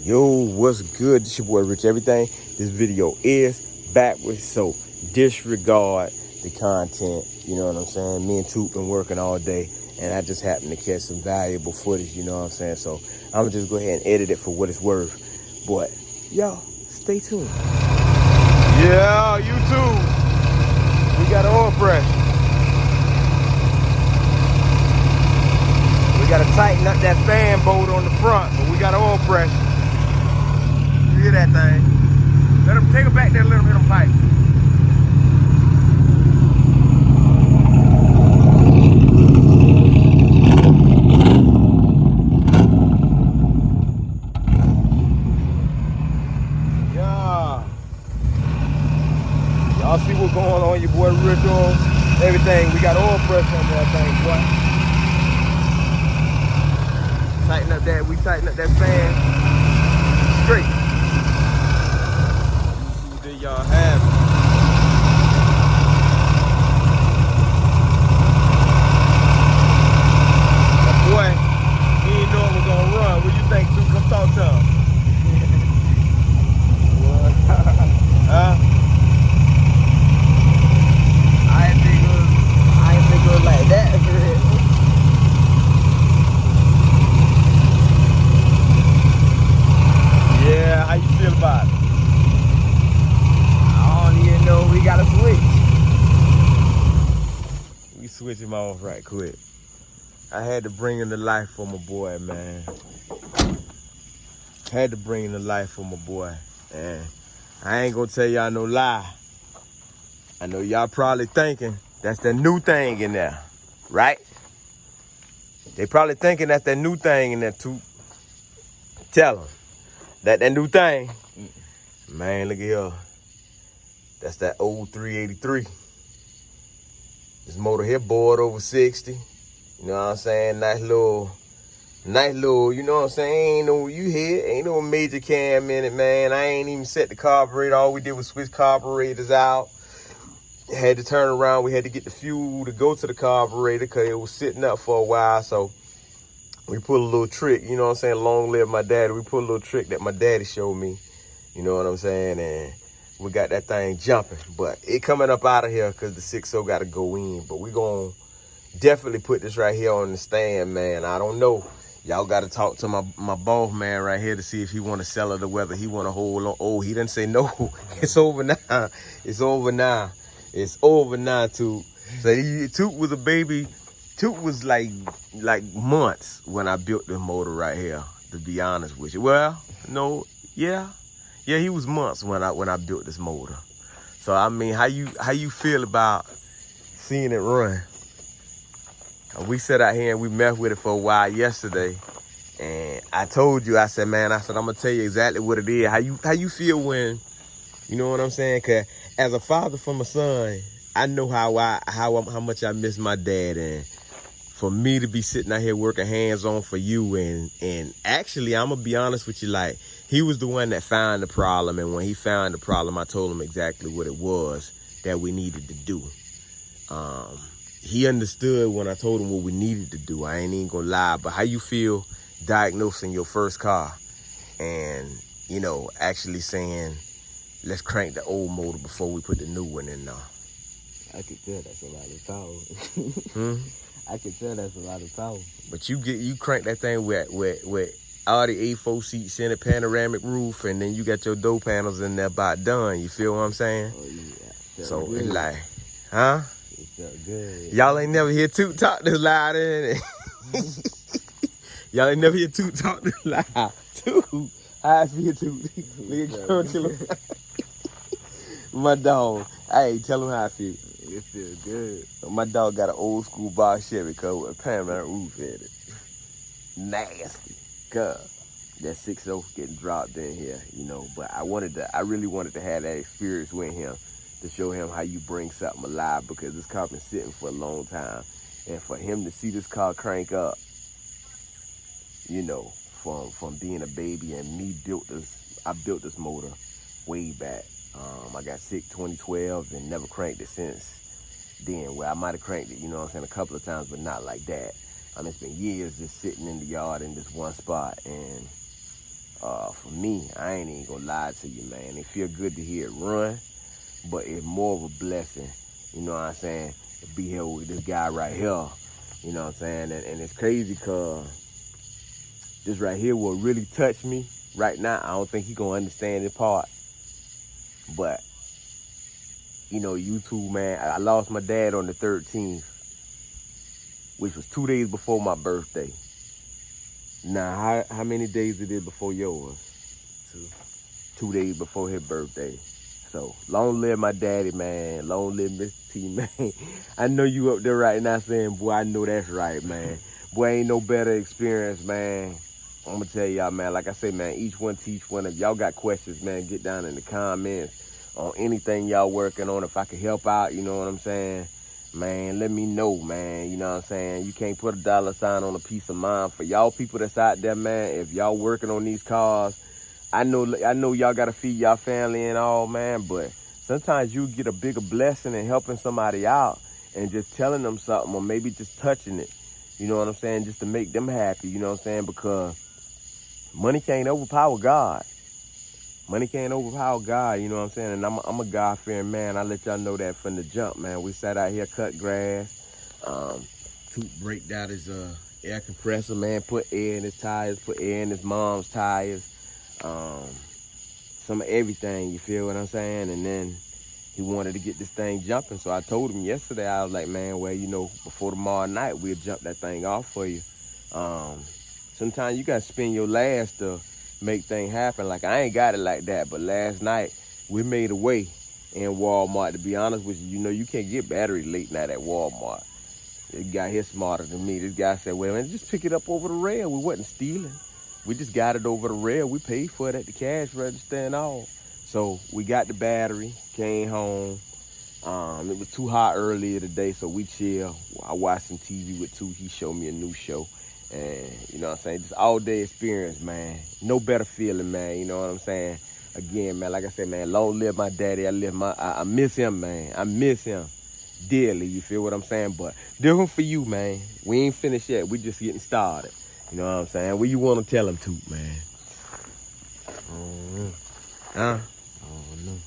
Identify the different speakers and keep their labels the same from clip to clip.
Speaker 1: Yo, what's good? This your boy Rich Everything. This video is backwards, so disregard the content. You know what I'm saying? Me and Toot been working all day, and I just happened to catch some valuable footage. You know what I'm saying? So I'm gonna just go ahead and edit it for what it's worth. But y'all, stay tuned. Yeah, YouTube. We got oil pressure. We gotta tighten up that fan bolt on the front, but we got oil pressure. You hear that thing? Let them take it back there, let them hit them pipes. Yeah. Y'all see what's going on, your boy Rich on everything. We got oil pressure on that thing, boy. Tighten up that, we tighten up that fan. Straight. There y'all have it. That boy, he didn't know it was gonna run. What you think, Toot? Come talk to him. Huh? I didn't think it was like that. Yeah, how you feel about it? I don't even know we gotta switch. We switch him off right quick. I had to bring him to life for my boy, man. Had to bring him to life for my boy. And I ain't gonna tell y'all no lie. I know y'all probably thinking that's that new thing in there, right? They probably thinking that's that new thing in there too. Tell them. That new thing, man, look at here. That's that old 383. This motor here bored over 60. You know what I'm saying? Nice little, you know what I'm saying? Ain't no, you hear, ain't no major cam in it, man. I ain't even set the carburetor. All we did was switch carburetors out. Had to turn around. We had to get the fuel to go to the carburetor because it was sitting up for a while. So we pulled a little trick, you know what I'm saying? Long live my daddy. We pulled a little trick that my daddy showed me, you know what I'm saying? And we got that thing jumping. But it coming up out of here because the 6.0 got to go in. But we going to definitely put this right here on the stand, man. I don't know. Y'all got to talk to my boss man right here to see if he want to sell it or whether he want to hold on. Oh, he didn't say no. It's over now. It's over now. It's over now, Toot. So Toot was a baby. Toot was like months when I built this motor right here, to be honest with you. Well, no, yeah, he was months when I built this motor. So I mean, how you feel about seeing it run? We sat out here and we messed with it for a while yesterday, and I told you, I said, I'm gonna tell you exactly what it is. How you feel when, you know what I'm saying? 'Cause as a father for my son, I know how much I miss my dad, and for me to be sitting out here working hands-on for you, and actually, I'm gonna be honest with you, like, he was the one that found the problem, and when he found the problem, I told him exactly what it was that we needed to do. He understood when I told him what we needed to do. I ain't even gonna lie, but how you feel diagnosing your first car and, you know, actually saying, let's crank the old motor before we put the new one in there?
Speaker 2: I could tell that's a lot of power. I could tell that's a lot of power.
Speaker 1: But you crank that thing with all the A4 seats in it, panoramic roof, and then you got your door panels in there about done. You feel what I'm saying?
Speaker 2: Oh yeah.
Speaker 1: So good. It's like, huh?
Speaker 2: It felt good.
Speaker 1: Y'all ain't never hear Toot talk this loud, innit? Y'all ain't never hear Toot talk this loud. Toot, how I feel, Toot? My dog. Hey, tell him how I feel.
Speaker 2: It feel good.
Speaker 1: My dog got an old school box Chevy car with a panoramic roof in it. Nasty. God. That 6.0 getting dropped in here, you know. But I really wanted to have that experience with him to show him how you bring something alive, because this car been sitting for a long time. And for him to see this car crank up, you know, from being a baby, and I built this motor way back. I got sick 2012 and never cranked it since then. Well, I might have cranked it, you know what I'm saying, a couple of times, but not like that. I mean, it's been years just sitting in the yard in this one spot, and For me, I ain't even gonna lie to you, man. It feel good to hear it run, but it's more of a blessing, you know what I'm saying, to be here with this guy right here, you know what I'm saying? And it's crazy because this right here will really touch me right now. I don't think he gonna understand this part, but you know, YouTube, man, I lost my dad on the 13th, which was 2 days before my birthday. Now, how many days it is before yours? 2 days before his birthday. So, long live my daddy, man. Long live Mr. T, man. I know you up there right now saying, boy, I know that's right, man. Boy, ain't no better experience, man. I'm going to tell y'all, man, like I say, man, each one teach one. If y'all got questions, man, get down in the comments on anything y'all working on. If I can help out, you know what I'm saying? Man, let me know, man. You know what I'm saying? You can't put a dollar sign on a piece of mind. For y'all people that's out there, man, if y'all working on these cars, I know y'all got to feed y'all family and all, man, but sometimes you get a bigger blessing in helping somebody out and just telling them something or maybe just touching it. You know what I'm saying? Just to make them happy, you know what I'm saying? Because money can't overpower God. Money can't overpower God, you know what I'm saying? And I'm a God-fearing man. I let y'all know that from the jump, man. We sat out here, cut grass. Toot braked out his air compressor, man. Put air in his tires, put air in his mom's tires. Some of everything, you feel what I'm saying? And then he wanted to get this thing jumping. So I told him yesterday, I was like, man, well, you know, before tomorrow night, we'll jump that thing off for you. Sometimes you got to spend your last to make things happen. Like, I ain't got it like that, but last night we made a way in Walmart. To be honest with you, you know, you can't get battery late night at Walmart. This guy here smarter than me. This guy said, well, man, just pick it up over the rail. We wasn't stealing. We just got it over the rail. We paid for it at the cash register and all. So we got the battery, came home. It was too hot earlier today, so we chill. I watched some TV with Toot. He showed me a new show. And, you know what I'm saying, just all-day experience, man. No better feeling, man, you know what I'm saying? Again, man, like I said, man, long live my daddy. I miss him, man. I miss him dearly, you feel what I'm saying? But different for you, man. We ain't finished yet. We just getting started. You know what I'm saying? What you want to tell him, Toot, man? Huh?
Speaker 2: I don't know.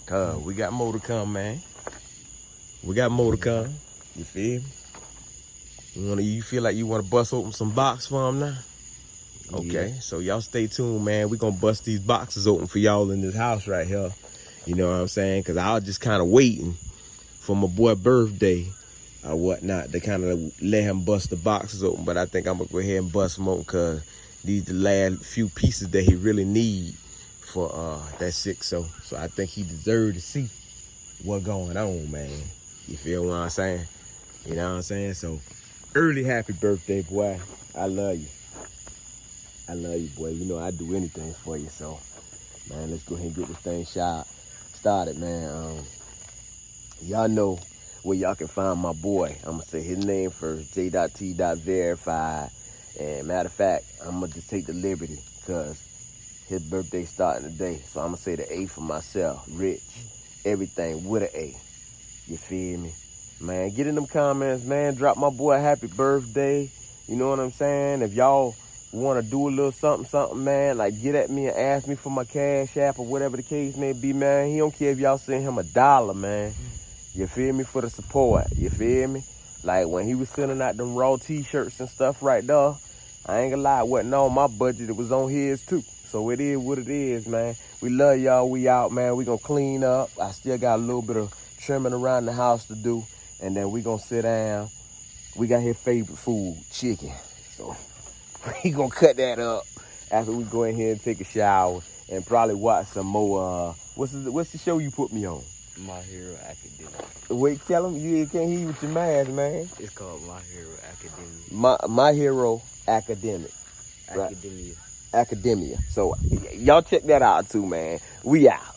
Speaker 1: Cuz, we got more to come, man. We got more to come. You feel me? You feel like you want to bust open some box for him now? Okay,
Speaker 2: Yeah.
Speaker 1: so y'all stay tuned, man. We gonna bust these boxes open for y'all in this house right here. You know what I'm saying? Because I was just kind of waiting for my boy's birthday or whatnot to kind of let him bust the boxes open. But I think I'm going to go ahead and bust them open because these the last few pieces that he really need for that 6-0. So I think he deserved to see what's going on, man. You feel what I'm saying? You know what I'm saying? So early happy birthday, boy. I love you. I love you, boy. You know I'd do anything for you. So, man, let's go ahead and get this thing started, man. Y'all know where y'all can find my boy. I'm going to say his name first, J.T.Verified. And matter of fact, I'm going to just take the liberty because his birthday starting today. So I'm going to say the A for myself, Rich. Everything with an A. You feel me? Man, get in them comments, man. Drop my boy a happy birthday. You know what I'm saying? If y'all want to do a little something, man, like get at me and ask me for my cash app or whatever the case may be, man. He don't care if y'all send him $1, man. You feel me? For the support. You feel me? Like when he was sending out them raw t-shirts and stuff right there, I ain't gonna lie, it wasn't on my budget. It was on his too. So it is what it is, man. We love y'all. We out, man. We gonna clean up. I still got a little bit of trimming around the house to do. And then we gonna sit down. We got his favorite food, chicken. So we gonna cut that up after we go in here and take a shower and probably watch some more. What's the show you put me on?
Speaker 2: My Hero Academia.
Speaker 1: Wait, tell him you can't hear you with your mask, man.
Speaker 2: It's called My Hero Academia.
Speaker 1: My Hero Academic.
Speaker 2: Academia.
Speaker 1: Academia. So y'all check that out too, man. We out.